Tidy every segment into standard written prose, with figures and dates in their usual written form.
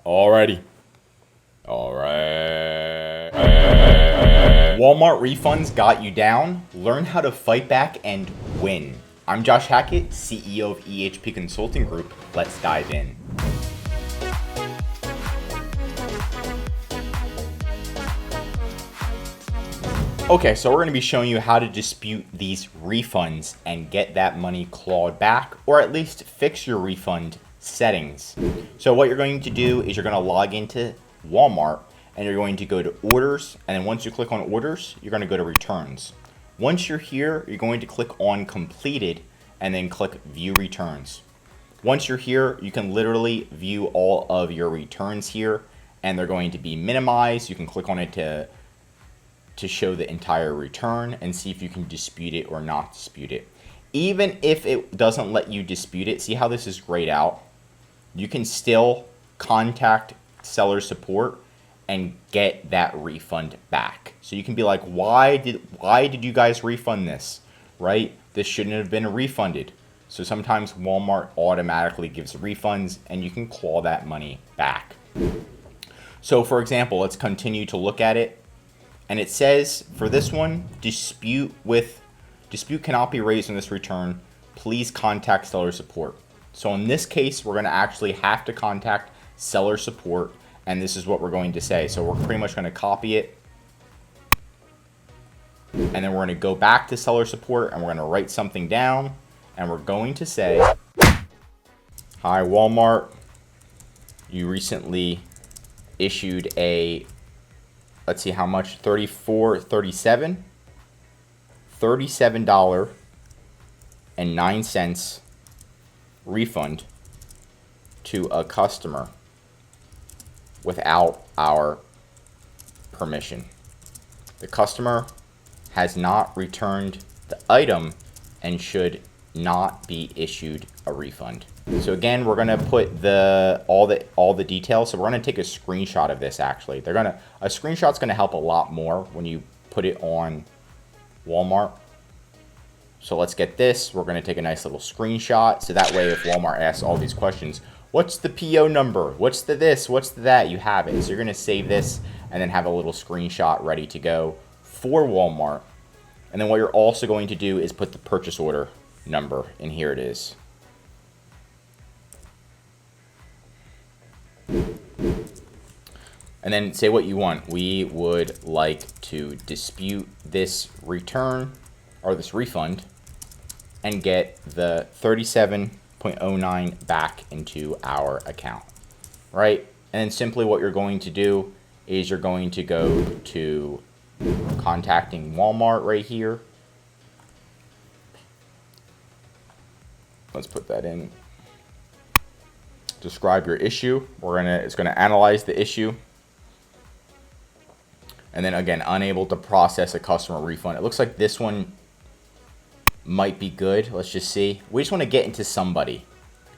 Alrighty. Alright. Walmart refunds got you down. Learn how to fight back and win. I'm Josh Hackett, CEO of EHP Consulting Group. Let's dive in. Okay, so we're going to be showing you how to dispute these refunds and get that money clawed back, or at least fix your refund settings. So what you're going to do is you're going to log into Walmart and you're going to go to orders, and then once you click on orders, you're going to go to returns. Once you're here, you're going to click on completed and then click view returns. Once you're here, you can literally view all of your returns here, and they're going to be minimized. You can click on it to show the entire return and see if you can dispute it or not dispute it. Even if it doesn't let you dispute it, see how this is grayed out? You can still contact seller support and get that refund back. So you can be like, why did you guys refund this? Right? This shouldn't have been refunded. So sometimes Walmart automatically gives refunds and you can claw that money back. So for example, let's continue to look at it. And it says for this one, dispute cannot be raised on this return. Please contact seller support. So in this case, we're going to actually have to contact seller support, and this is what we're going to say. So we're pretty much going to copy it, and then we're going to go back to seller support and we're going to write something down, and we're going to say, hi Walmart, you recently issued a, let's see how much, $37.09 refund to a customer without our permission. The customer has not returned the item and should not be issued a refund. So again, we're gonna put all the details. So we're gonna take a screenshot of this. Actually, a screenshot's gonna help a lot more when you put it on Walmart. So let's get this. We're gonna take a nice little screenshot. So that way, if Walmart asks all these questions, what's the PO number? What's the this? What's the that? You have it. So you're gonna save this and then have a little screenshot ready to go for Walmart. And then what you're also going to do is put the purchase order number, and here it is. And then say what you want. We would like to dispute this return or this refund and get the 37.09 back into our account, right? And then simply what you're going to do is you're going to go to contacting Walmart right here. Let's put that in. Describe your issue. It's gonna analyze the issue. And then again, unable to process a customer refund. It looks like this one might be good. Let's just see. We just want to get into somebody.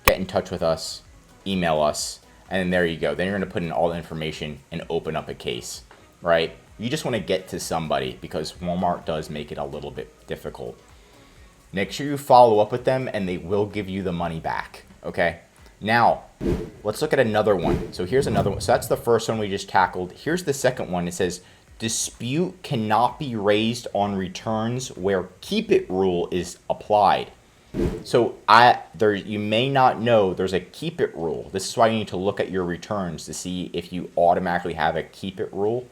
Get in touch with us. Email us. And then there you go. Then you're going to put in all the information and open up a case, right? You just want to get to somebody because Walmart does make it a little bit difficult. Make sure you follow up with them and they will give you the money back, okay? Now, let's look at another one. So here's another one. So that's the first one we just tackled. Here's the second one. It says, dispute cannot be raised on returns where keep it rule is applied. So you may not know there's a keep it rule. This is why you need to look at your returns to see if you automatically have a keep it rule.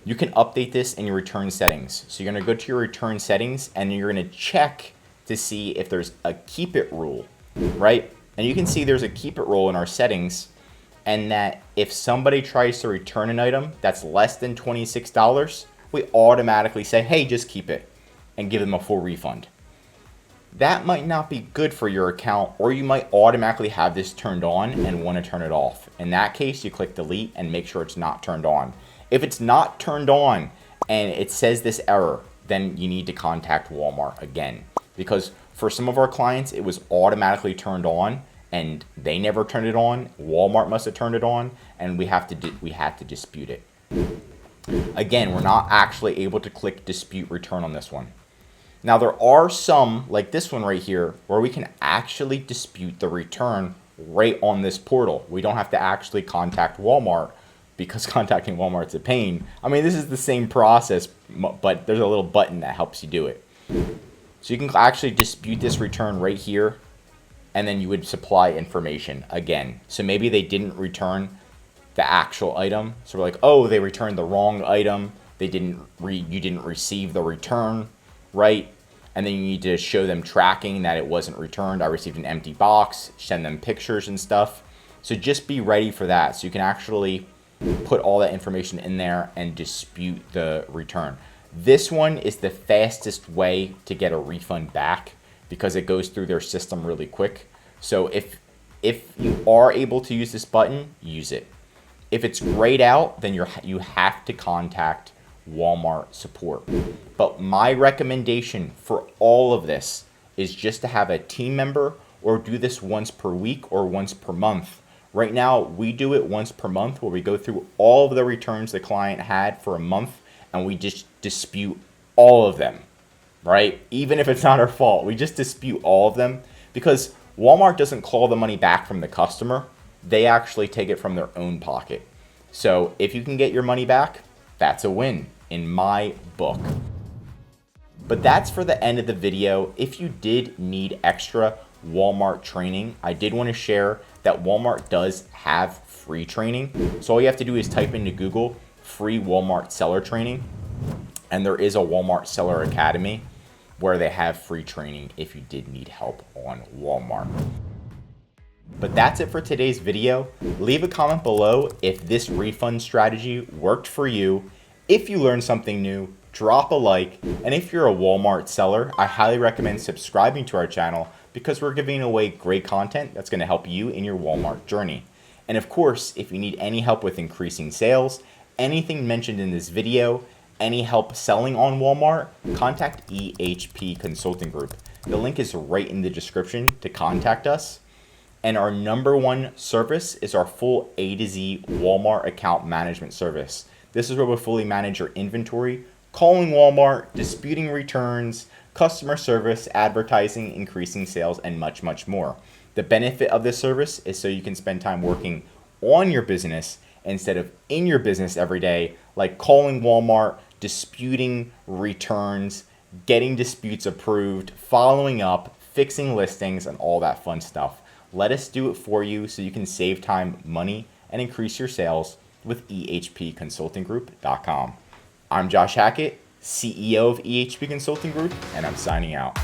You can update this in your return settings. So you're going to go to your return settings and you're going to check to see if there's a keep it rule, right? And you can see there's a keep it rule in our settings, and that if somebody tries to return an item that's less than $26, we automatically say, hey, just keep it and give them a full refund. That might not be good for your account, or you might automatically have this turned on and want to turn it off. In that case, you click delete and make sure it's not turned on. If it's not turned on and it says this error, then you need to contact Walmart again. Because for some of our clients, it was automatically turned on and they never turned it on. Walmart must have turned it on, and we had to dispute it. Again, we're not actually able to click dispute return on this one. Now there are some, like this one right here, where we can actually dispute the return right on this portal. We don't have to actually contact Walmart because contacting Walmart's a pain. I mean, this is the same process, but there's a little button that helps you do it. So you can actually dispute this return right here, and then you would supply information again. So maybe they didn't return the actual item. So we're like, oh, they returned the wrong item. You didn't receive the return, right? And then you need to show them tracking that it wasn't returned. I received an empty box, send them pictures and stuff. So just be ready for that. So you can actually put all that information in there and dispute the return. This one is the fastest way to get a refund back because it goes through their system really quick. So if you are able to use this button, use it. If it's grayed out, then you have to contact Walmart support. But my recommendation for all of this is just to have a team member or do this once per week or once per month. Right now, we do it once per month where we go through all of the returns the client had for a month and we just dispute all of them, right? Even if it's not our fault, we just dispute all of them because Walmart doesn't claw the money back from the customer. They actually take it from their own pocket. So if you can get your money back, that's a win in my book. But that's for the end of the video. If you did need extra Walmart training, I did want to share that Walmart does have free training. So all you have to do is type into Google free Walmart seller training. And there is a Walmart Seller Academy where they have free training if you did need help on Walmart. But that's it for today's video. Leave a comment below if this refund strategy worked for you. If you learned something new, drop a like. And if you're a Walmart seller, I highly recommend subscribing to our channel because we're giving away great content that's going to help you in your Walmart journey. And of course, if you need any help with increasing sales, anything mentioned in this video, any help selling on Walmart, contact EHP Consulting Group. The link is right in the description to contact us. And our #1 service is our full A to Z Walmart account management service. This is where we fully manage your inventory, calling Walmart, disputing returns, customer service, advertising, increasing sales, and much, much more. The benefit of this service is so you can spend time working on your business instead of in your business every day, like calling Walmart, disputing returns, getting disputes approved, following up, fixing listings, and all that fun stuff. Let us do it for you so you can save time, money, and increase your sales with ehpconsultinggroup.com. I'm Josh Hackett, CEO of EHP Consulting Group, and I'm signing out.